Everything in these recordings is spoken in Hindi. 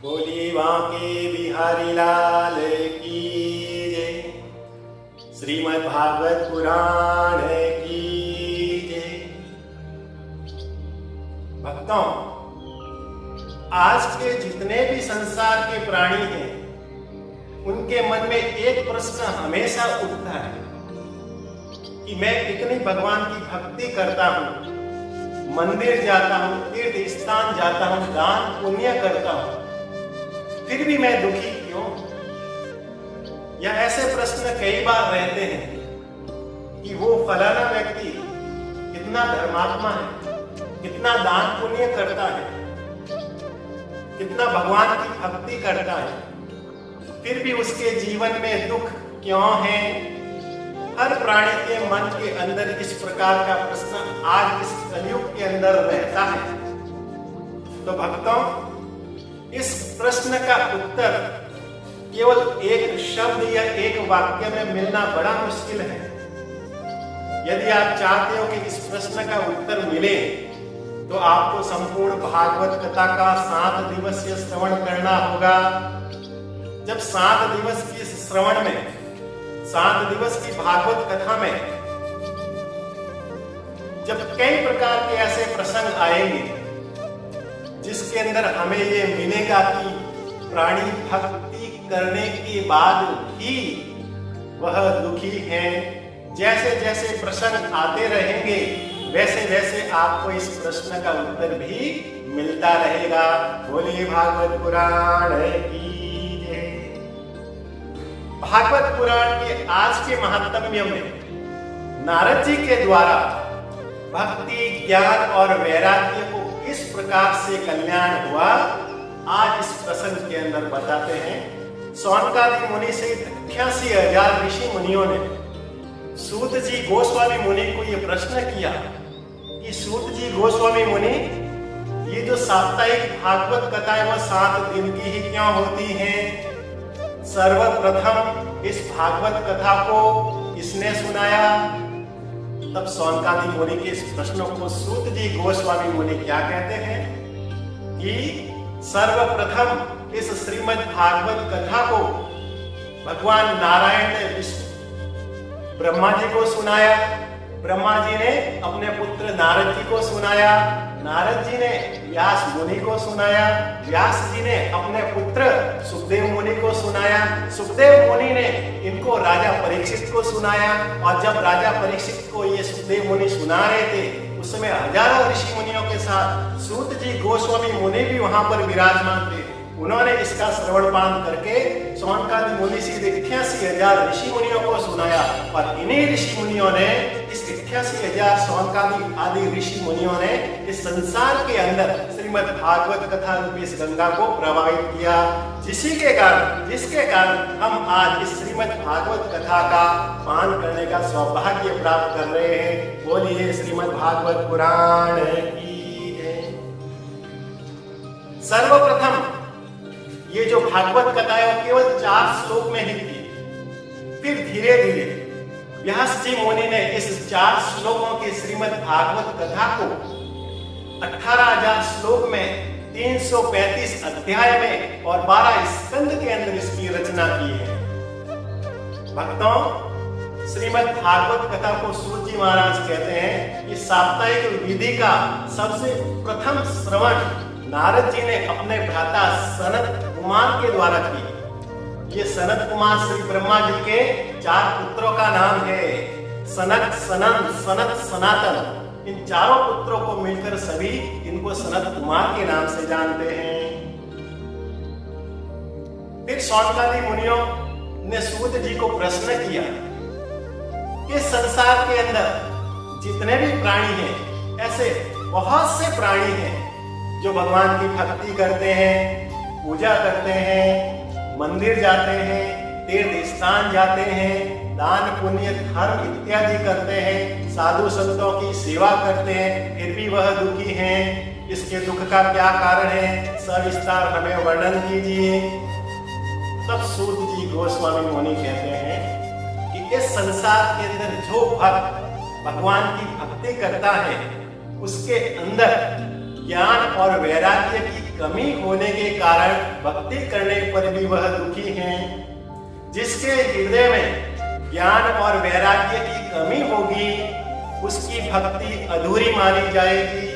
बोली बांके बिहारी लाल की जय। श्रीमद् भागवत पुराण की जय। भक्तों, आज के जितने भी संसार के प्राणी हैं, उनके मन में एक प्रश्न हमेशा उठता है कि मैं इतनी भगवान की भक्ति करता हूं, मंदिर जाता हूं, तीर्थ स्थान जाता हूं, दान पुण्य करता हूं, फिर भी मैं दुखी क्यों? या ऐसे प्रश्न कई बार रहते हैं कि वो फलाना व्यक्ति कितना धर्मात्मा है, कितना दान पुण्य करता है, कितना भगवान की भक्ति करता है, फिर भी उसके जीवन में दुख क्यों है? हर प्राणी के मन के अंदर इस प्रकार का प्रश्न आज इस कलयुग के अंदर रहता है। तो भक्तों, इस प्रश्न का उत्तर केवल एक शब्द या एक वाक्य में मिलना बड़ा मुश्किल है। यदि आप चाहते हो कि इस प्रश्न का उत्तर मिले, तो आपको संपूर्ण भागवत कथा का 7 दिवसीय श्रवण करना होगा। जब 7 दिवस की श्रवण में, 7 दिवस की भागवत कथा में जब कई प्रकार के ऐसे प्रसंग आएंगे जिसके अंदर हमें ये मिलेगा कि प्राणी भक्ति करने के बाद ही वह दुखी है। जैसे जैसे प्रसंग आते रहेंगे, वैसे वैसे आपको इस प्रश्न का उत्तर भी मिलता रहेगा। बोलिए भागवत पुराण की जय। भागवत पुराण के आज के महात्म्य में नारद जी के द्वारा भक्ति, ज्ञान और वैराग्य को किस प्रकार से कल्याण हुआ, आज इस प्रसंग के अंदर बताते हैं। सौनकादि मुनि सहित 88,000 ऋषि मुनियों ने सूत जी गोस्वामी मुनि को यह प्रश्न किया कि सूत जी गोस्वामी मुनि, ये जो साप्ताहिक भागवत कथाएं वह 7 दिन की ही क्यों होती हैं? सर्वप्रथम इस भागवत कथा को किसने सुनाया? तब सौनकादि मुनि के इस प्रश्नों को सूत जी गोस्वामी मुनि क्या कहते हैं कि सर्वप्रथम इस श्रीमद् भागवत कथा को भगवान नारायण ने ब्रह्मा जी को सुनाया, ब्रह्मा जी ने अपने पुत्र नारद जी को सुनाया, नारद जी ने व्यास मुनि को सुनाया, व्यास जी ने अपने पुत्र सुखदेव मुनि को सुनाया, सुखदेव मुनि ने इनको राजा परीक्षित को सुनाया। और जब राजा परीक्षित को ये सुखदेव मुनि सुना रहे थे, उस समय हजारों ऋषि मुनियों के साथ सूत जी गोस्वामी मुनि भी वहां पर विराजमान थे। उन्होंने इसका श्रवण पान करके सौनकादि मुनि से 88,000 ऋषि मुनियों को सुनाया। और इन्हीं ऋषि मुनियों ने, इस 88,000 सौनकादि आदि ऋषि मुनियों ने इस संसार के अंदर श्रीमद् भागवत कथा रूपी इस गंगा को प्रवाहित किया, जिसके कारण हम आज इस श्रीमद् भागवत कथा का पान करने का सौभाग्य प्राप्त कर रहे हैं। बोलिए श्रीमद् भागवत पुराण की जय। सर्वप्रथम ये जो भागवत कथा है वो केवल 4 श्लोक में ही थी। फिर धीरे धीरे व्यास जी मुनि ने इस 4 श्लोकों की श्रीमद् भागवत कथा को 18,000 श्लोक में, 335 अध्याय में और 12 स्कंद के अंदर इसकी रचना की है। भक्तों, श्रीमद् भागवत कथा को सूत जी महाराज कहते हैं कि साप्ताहिक विधि का सबसे प्रथम श्रवण नारद जी ने अपने भ्राता सनत कुमार के द्वारा की। ये सनत कुमार श्री ब्रह्मा जी के 4 पुत्रों का नाम है। सनत, सनंद, सनत, सनातन, इन चारों पुत्रों को मिलकर सभी इनको सनत कुमार के नाम से जानते हैं। फिर सौनकादि मुनियों ने सूत जी को प्रश्न किया कि संसार के अंदर जितने भी प्राणी हैं, ऐसे बहुत से प्राणी हैं जो भगवान की भक्ति करते हैं, पूजा करते हैं, मंदिर जाते हैं, तीर्थ स्थान जाते हैं, दान पुण्य धर्म इत्यादि करते हैं, साधु संतों की सेवा करते हैं, फिर भी वह दुखी हैं। इसके दुख का क्या कारण है? सविस्तार हमें वर्णन कीजिए। तब सूत जी गोस्वामी मुनि कहते हैं कि इस संसार के अंदर जो भक्त भगवान की भक्ति करता है, उसके अंदर ज्ञान और वैराग्य की कमी होने के कारण भक्ति करने पर भी वह दुखी हैं। जिसके हृदय में ज्ञान और वैराग्य की कमी होगी उसकी भक्ति अधूरी मानी जाएगी।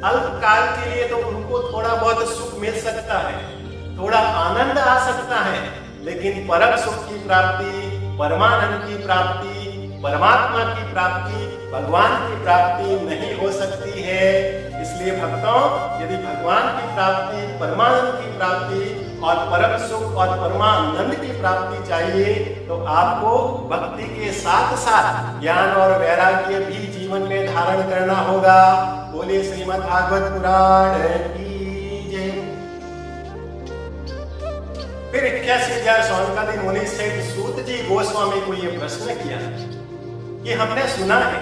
अल्पकाल के लिए तो उनको थोड़ा बहुत सुख मिल सकता है, थोड़ा आनंद आ सकता है, लेकिन परम सुख की प्राप्ति, परमानंद की प्राप्ति, परमात्मा की प्राप्ति, भगवान की प्राप्ति नहीं हो सकती है। इसलिए भक्तों, यदि भगवान की प्राप्ति, परमानंद की प्राप्ति और परम सुख और परमानंद की प्राप्ति चाहिए तो आपको भक्ति के साथ साथ ज्ञान और वैराग्य भी जीवन में धारण करना होगा। बोले श्रीमद् भागवत पुराण की जय। फिर 81,000 स्वामी मुनि से सूत जी गोस्वामी को यह प्रश्न किया कि हमने सुना है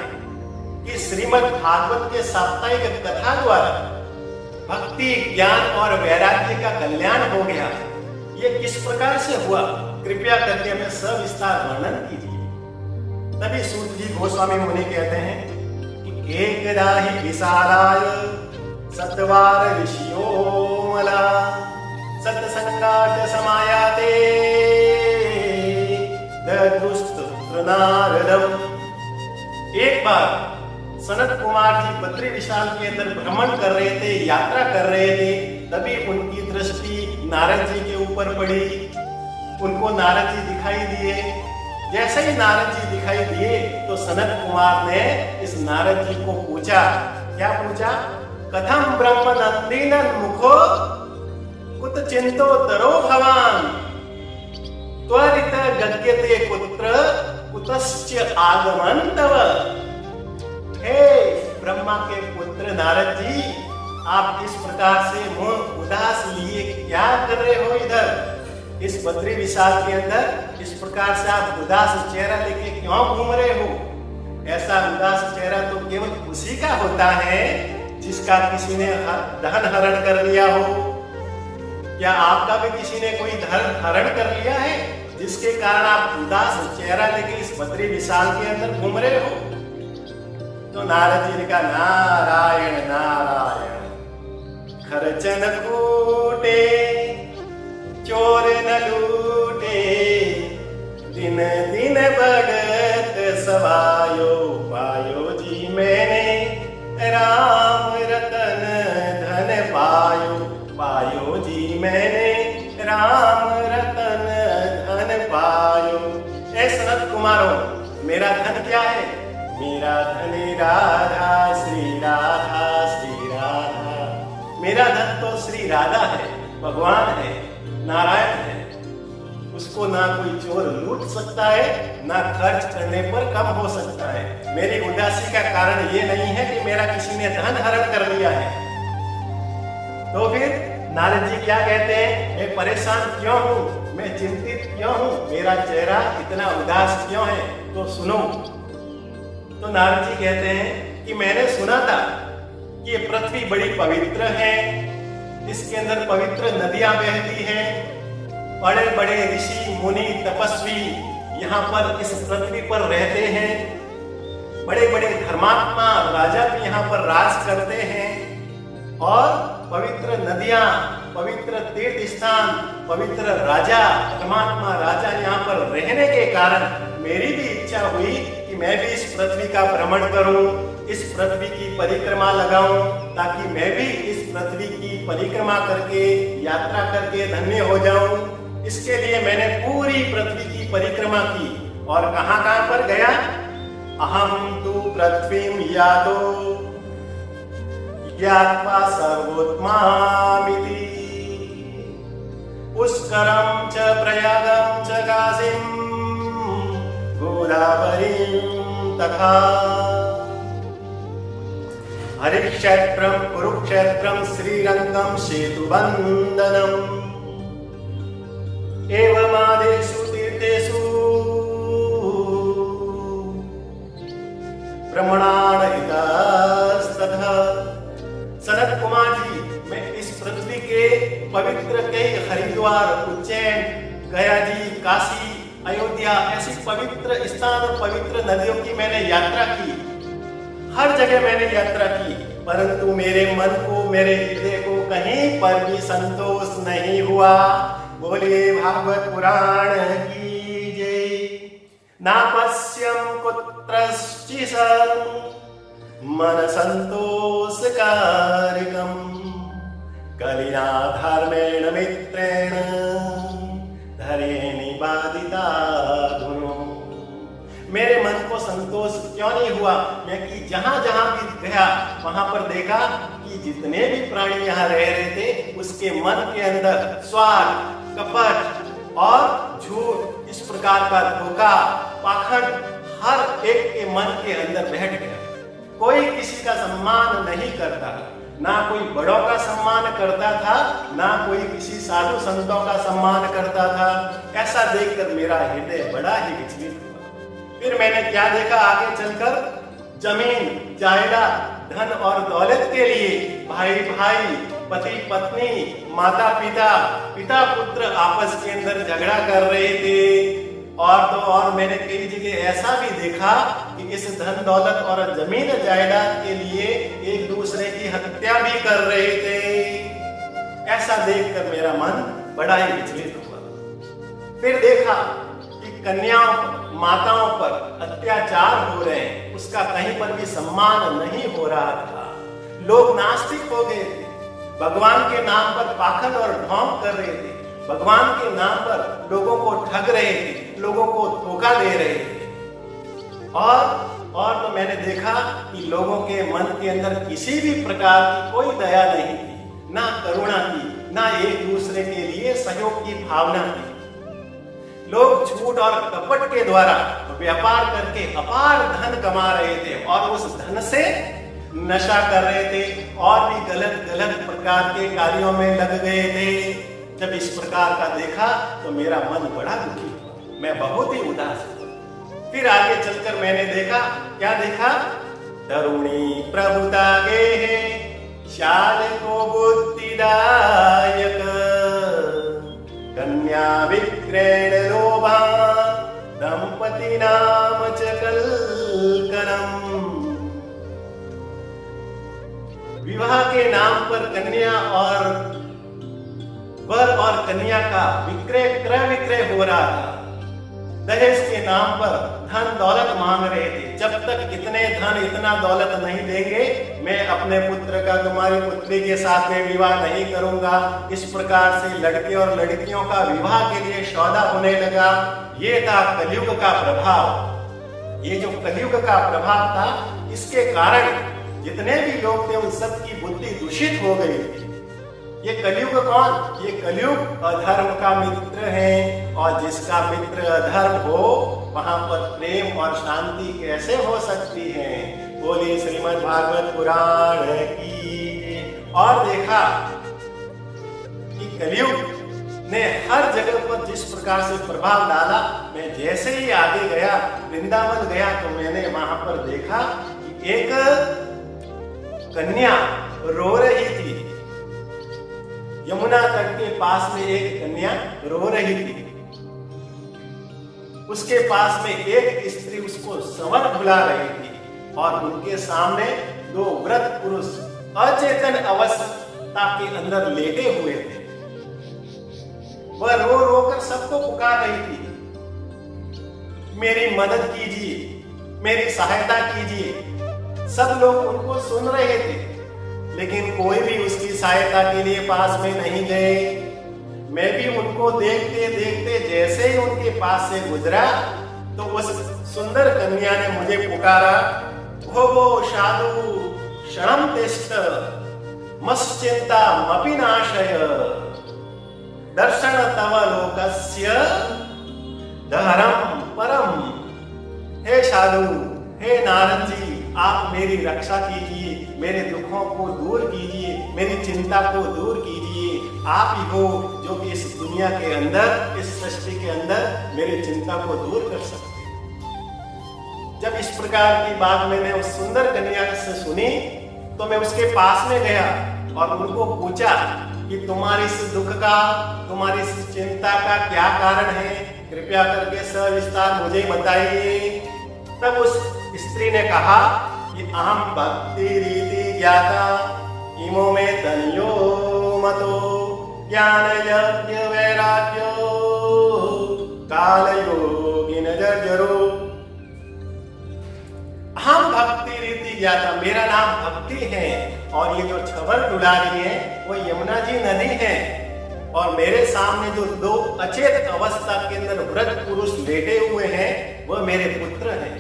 कि श्रीमद् भागवत के साप्ताहिक कथा द्वारा भक्ति, ज्ञान और वैराग्य का कल्याण हो गया। ये किस प्रकार से हुआ? कृपया करके हमें सविस्तार वर्णन कीजिए। तभी सूत जी गोस्वामी मुनि कहते हैं कि एकदा ही विशालाय सत्वार ऋषियो मला सत्संगाट समायाते ददृष्ट नारदम। एक बार सनत कुमार जी बद्री विशाल के अंदर भ्रमण कर रहे थे, यात्रा कर रहे थे, तभी उनकी दृष्टि नारद जी के ऊपर पड़ी। उनको नारद जी दिखाई दिए। जैसे ही नारद जी दिखाई दिए तो सनत कुमार ने इस नारद जी को पूछा। क्या पूछा? कथम ब्रह्म नंदीनन मुखो कुत चिंतो तरो भवान त्वरित गद्यते कुत्र कुतश्च आगमन तव। हे ब्रह्मा के पुत्र नारद जी, आप इस प्रकार से मुंह उदास लिए क्या कर रहे हो? इधर इस बद्री विशाल के अंदर इस प्रकार से आप उदास चेहरा लेके क्यों घूम रहे हो? ऐसा उदास चेहरा तो केवल उसी का होता है जिसका किसी ने धन हरण कर लिया हो। क्या आपका भी किसी ने कोई धन हरण कर लिया है जिसके कारण आप उदास चेहरा लेके इस बद्री विशाल के अंदर घूम रहे हो? तो नारद जी ने कहा, नारायण नारायण, खर्च न कूटे चोर न लूटे, दिन दिन बढ़त सवायो पायो जी मैंने राम रतन धन पायो, पायो जी मैंने राम रतन धन पायो। ऐ सनत कुमारों, मेरा धन क्या है? मेरा धन राधा श्री राधा श्री राधा। मेरा धन तो श्री राधा है, भगवान है, नारायण है। उसको ना कोई चोर लूट सकता है, ना खर्च करने पर कम हो सकता है। मेरी उदासी का कारण ये नहीं है कि मेरा किसी ने धन हरण कर लिया है। तो फिर नारद जी क्या कहते हैं? मैं परेशान क्यों हूँ, मैं चिंतित क्यों हूँ, मेरा चेहरा इतना उदास क्यों है? तो सुनो। तो नारद जी कहते हैं कि मैंने सुना था कि ये पृथ्वी बड़ी पवित्र है, इसके अंदर पवित्र नदियां बहती हैं, बड़े बड़े ऋषि मुनि तपस्वी यहाँ पर इस पृथ्वी पर रहते हैं, बड़े बड़े धर्मात्मा राजा भी यहाँ पर राज करते हैं, और पवित्र नदियां, पवित्र तीर्थ स्थान, पवित्र राजा, धर्मात्मा राजा यहाँ पर रहने के कारण मेरी भी इच्छा हुई कि मैं भी इस पृथ्वी का भ्रमण करूं, इस पृथ्वी की परिक्रमा लगाऊं, ताकि मैं भी इस पृथ्वी की परिक्रमा करके, यात्रा करके धन्य हो जाऊं। इसके लिए मैंने पूरी पृथ्वी की परिक्रमा की। और कहां कहां पर गया? अहम तु पृथ्वीम यातो ज्ञात्वा सर्वोत्मामिति पुष्करम च प्रयागम च काशीम गोदावरीं तथा हरिक्षेत्रम कुरुक्षेत्रम श्रीरंगम सेतुबंधनम एवमादेषु तीर्थेषु ब्रह्मणानहितस्तथा। सनत कुमार जी, मैं इस पृथ्वी के पवित्र कई हरिद्वार, उज्जैन, गया जी, काशी, अयोध्या ऐसी पवित्र स्थान और पवित्र नदियों की मैंने यात्रा की। हर जगह मैंने यात्रा की, परंतु मेरे मन को, मेरे हृदय को कहीं पर भी संतोष नहीं हुआ। बोलिए भागवत पुराण की जय। नापश्यं कुत्रश्चित् मन संतोष कारकम कलिना धर्मेण मित्रेण धरे निबादिता धुनो। मेरे मन को संतोष क्यों नहीं हुआ? मैं कि जहां जहां भी गया वहां पर देखा कि जितने भी प्राणी यहाँ रह रहे थे उसके मन के अंदर स्वार्थ, कपट और झूठ, इस प्रकार का धोखा, पाखंड हर एक के मन के अंदर बैठ गया। कोई किसी का सम्मान नहीं करता, ना कोई बड़ों का सम्मान करता था, ना कोई किसी साधु संतों का सम्मान करता था। ऐसा देखकर मेरा हृदय बड़ा ही विचलित हुआ। फिर मैंने क्या देखा आगे चलकर? जमीन, जायदाद, धन और दौलत के लिए भाई भाई, पति पत्नी, माता पिता, पिता पुत्र आपस के अंदर झगड़ा कर रहे थे। और तो और मैंने कई जगह ऐसा भी देखा कि इस धन दौलत और जमीन जायदाद के लिए एक दूसरे की हत्या भी कर रहे थे। ऐसा देखकर मेरा मन बड़ा ही विचलित हुआ। फिर देखा कि कन्याओं, माताओं पर अत्याचार हो रहे हैं, उसका कहीं पर भी सम्मान नहीं हो रहा था। लोग नास्तिक हो गए थे, भगवान के नाम पर पाखंड और ढोंग कर रहे थे, भगवान के नाम पर लोगों को ठग रहे थे, लोगों को धोखा दे रहे थे। और तो मैंने देखा कि लोगों के मन के अंदर किसी भी प्रकार की कोई दया नहीं थी, ना करुणा थी, ना एक दूसरे के लिए सहयोग की भावना थी। लोग झूठ और कपट के द्वारा व्यापार करके अपार धन कमा रहे थे और उस धन से नशा कर रहे थे और भी गलत गलत प्रकार के कार्यों में लग गए थे। जब इस प्रकार का देखा तो मेरा मन बड़ा दुखी हुआ, मैं बहुत ही उदास हुआ। फिर आगे चलकर मैंने देखा, क्या देखा? तरुणी प्रभुता गे शाल को बुद्धिदायक कन्या विक्रयण लोभा दंपति नाम च कलकलम। विवाह के नाम पर कन्या और वर और कन्या का विक्रय, क्रय विक्रय हो रहा था। दहेज के नाम पर धन दौलत मांग रहे थे। जब तक इतने धन, इतना दौलत नहीं देंगे, मैं अपने पुत्र का तुम्हारी पुत्री के साथ में विवाह नहीं करूंगा। इस प्रकार से लड़के और लड़कियों का विवाह के लिए सौदा होने लगा। ये था कलयुग का प्रभाव। ये जो कलयुग का प्रभाव था, इसके कारण जितने भी लोग थे उन सबकी बुद्धि दूषित हो गई थी। ये कलयुग कौन? ये कलयुग अधर्म का मित्र है, और जिसका मित्र अधर्म हो वहां पर प्रेम और शांति कैसे हो सकती है? बोलिए श्रीमद् भागवत पुराण की। और देखा कि कलयुग ने हर जगह पर जिस प्रकार से प्रभाव डाला। मैं जैसे ही आगे गया, वृंदावन गया, तो मैंने वहां पर देखा कि एक कन्या रो रही थी। यमुना तट के पास में एक कन्या रो रही थी। उसके पास में एक स्त्री उसको संवर भुला रही थी और उनके सामने दो वृद्ध पुरुष अचेतन अवस्था के अंदर लेटे हुए थे। वह रो रो कर सबको पुकार रही थी, मेरी मदद कीजिए, मेरी सहायता कीजिए। सब लोग उनको सुन रहे थे, लेकिन कोई भी उसकी सहायता के लिए पास में नहीं गए। मैं भी उनको देखते देखते जैसे ही उनके पास से गुजरा तो उस सुंदर कन्या ने मुझे पुकारा, भोगो साधु क्षणम तिष्ठ मश्चिंता मपि नाशय दर्शन तव लोकस्य दहरम परम। हे साधु, हे नारद जी, आप मेरी रक्षा कीजिए, मेरे दुखों को दूर कीजिए, मेरी चिंता को दूर कीजिए। आप ही हो जो कि इस दुनिया के अंदर, इस सृष्टि के अंदर मेरी चिंता को दूर कर सकते। जब इस प्रकार की बात मैंने उस सुंदर कन्या से सुनी तो मैं उसके पास में गया और उनको पूछा कि तुम्हारी इस दुख का, तुम्हारी इस चिंता का क्या कारण है? कृपया करके सविस्तार मुझे बताइए। तब उस स्त्री ने कहा कि अहम भक्ति रीति ज्ञाता इमो में तनियो मतो ज्ञान यज्ञ वैराग्यो काल योगिन जर्जरो। हम भक्ति रीति ज्ञाता, मेरा नाम भक्ति है। और ये जो छबर डुला रही है वो यमुना जी नदी है। और मेरे सामने जो दो अचेत अवस्था के अंदर वृद्ध पुरुष लेटे हुए हैं वह मेरे पुत्र हैं।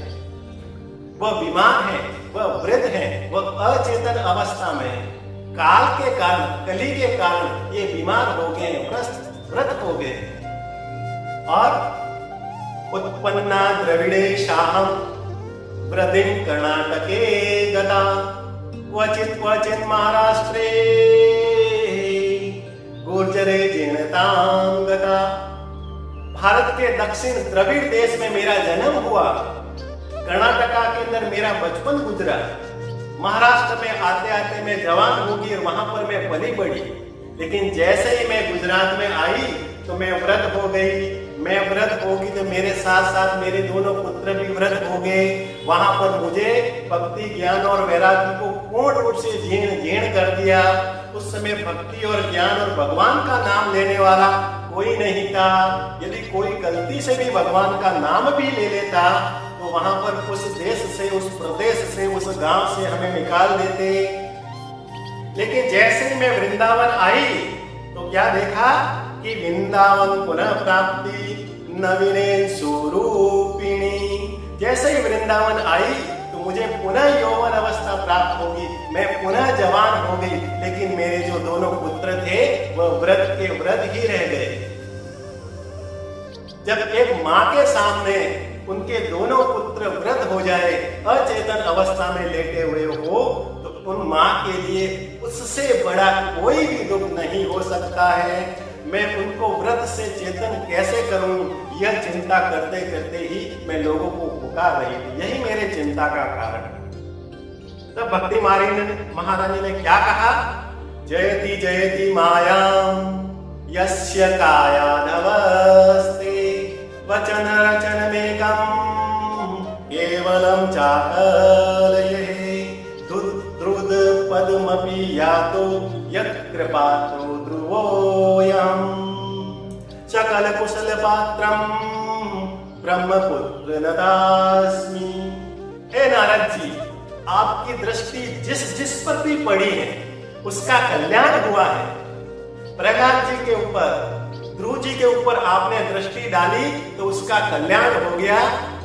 वह बीमार है, वह वृद्ध है, वह अचेतन अवस्था में है। काल के कारण, कली के कारण ये बीमार हो गए, व्रत हो गए। और उत्पन्ना द्रविड़े शाहम वृद्धिं कर्णाटके गता क्वचित् क्वचिन् महाराष्ट्रे गुर्जरे जीर्णतां गता। भारत के दक्षिण द्रविड़ देश में मेरा जन्म हुआ। कर्नाटका के अंदर मेरा बचपन गुजरा। महाराष्ट्र में आते आते मैं जवान होगी और वहां पर मैं पली बढ़ी। लेकिन जैसे ही मैं गुजरात में आई तो मैं वृद्ध हो गई। मैं वृद्ध होगी तो मेरे साथ साथ मेरे दोनों पुत्र भी वृद्ध हो गए। वहां पर मुझे भक्ति, ज्ञान और वैराग्य को पूर्ण रूप से जीर्ण कर दिया। उस समय भक्ति और ज्ञान और भगवान का नाम लेने वाला कोई नहीं था। यदि कोई गलती से भी भगवान का नाम भी ले लेता तो वहां पर उस देश से, उस प्रदेश से, उस गांव से हमें निकाल देते। लेकिन जैसे ही मैं वृंदावन आई तो क्या देखा कि वृंदावन पुनः प्राप्ति नवीन स्वरूपिणी। जैसे ही वृंदावन आई तो मुझे पुनः यौवन अवस्था प्राप्त होगी, मैं पुनः जवान हो गई। लेकिन मेरे जो दोनों पुत्र थे वह वृद्ध के वृद्ध ही रह गए। जब एक माँ के सामने उनके दोनों पुत्र वृद्ध हो जाए, अचेतन अवस्था में लेटे हुए हो, तो उन माँ के लिए उससे बड़ा कोई भी दुख नहीं हो सकता है। मैं उनको वृद्ध से चेतन कैसे करूं, यह चिंता करते करते ही मैं लोगों को पुकार रही थी। यही मेरे चिंता का कारण। तब भक्ति महारानी ने क्या कहा? जयति जयति मायाम यस्य कायाधवस्ते वचन रचन मेकम केवलम चाकलये द्रुद पद्मपि यातो यत्कृपातो ध्रुवोऽयं सकल कुशल पात्रम ब्रह्मपुत्र नदास्मि। हे नारद जी, आपकी दृष्टि जिस पर भी पड़ी है उसका कल्याण हुआ है। प्रहलाद जी के ऊपर, ध्रुव जी के ऊपर आपने दृष्टि डाली तो उसका कल्याण हो गया।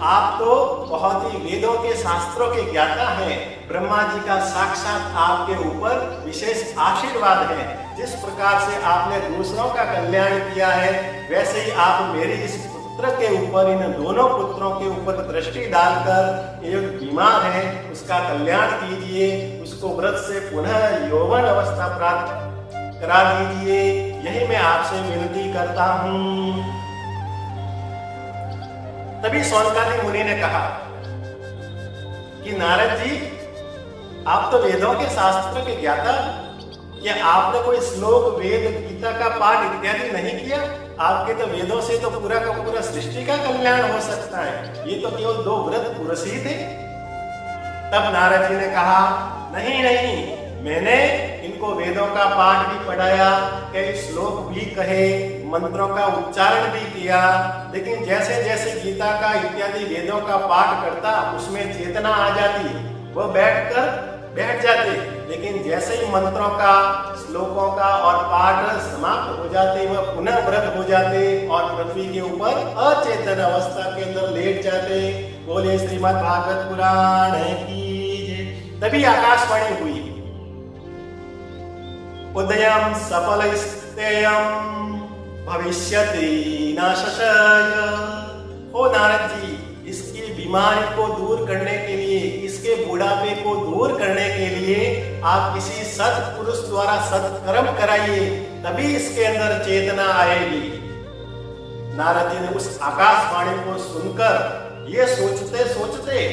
आप तो बहुत ही वेदों के, शास्त्रों के ज्ञाता हैं। ब्रह्मा जी का साक्षात आपके ऊपर विशेष आशीर्वाद है। जिस प्रकार से आपने दूसरों का कल्याण किया है वैसे ही आप मेरी इस पुत्र के ऊपर, इन दोनों पुत्रों के ऊपर दृष्टि डालकर ये बीमार है उसका कल्याण कीजिए, उसको व्रत से पुनः यौवन अवस्था प्राप्त करा दीजिए। यही मैं आपसे विनती करता हूं। तभी सौनकादि मुनि ने कहा कि नारद जी, आप तो वेदों के, शास्त्र के ज्ञाता, क्या आपने कोई श्लोक, वेद, गीता का पाठ इत्यादि नहीं किया? आपके तो वेदों से तो पूरा का पूरा सृष्टि का कल्याण हो सकता है। ये तो केवल दो वृद्ध पुरुष ही थे। तब नारद जी ने कहा, नहीं नहीं, मैंने इनको वेदों का पाठ भी पढ़ाया, कई श्लोक भी कहे, मंत्रों का उच्चारण भी किया। लेकिन जैसे जैसे गीता का इत्यादि वेदों का पाठ करता उसमें चेतना आ जाती, वह बैठ जाते। लेकिन जैसे ही मंत्रों का, श्लोकों का और पाठ समाप्त हो जाते, वह पुनः वृद्ध हो जाते और पृथ्वी के ऊपर अचेतन अवस्था के अंदर लेट जाते। बोले श्रीमद् भागवत पुराण की जय। तभी आकाशवाणी हुई, उदयम सफल स्तेयम भविष्यति न शशय। ओ नारद जी, इसकी बीमारी को दूर करने के लिए, इसके बुढ़ापे को दूर करने के लिए आप किसी सत्पुरुष द्वारा सत्कर्म कराइए, तभी इसके अंदर चेतना आएगी। नारद जी ने उस आकाशवाणी को सुनकर ये सोचते सोचते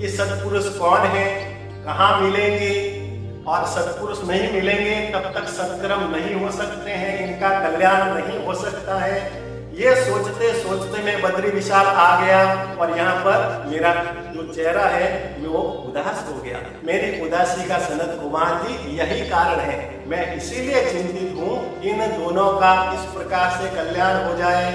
कि सत्पुरुष कौन है, कहाँ मिलेंगे, और सत्पुरुष नहीं मिलेंगे तब तक सत्कर्म नहीं हो सकते हैं, इनका कल्याण नहीं हो सकता है। ये सोचते सोचते मैं बद्री विशाल आ गया और यहाँ पर मेरा जो चेहरा है वो उदास हो गया। मेरी उदासी का सनत कुमार जी यही कारण है। मैं इसीलिए चिंतित हूँ इन दोनों का इस प्रकार से कल्याण हो जाए।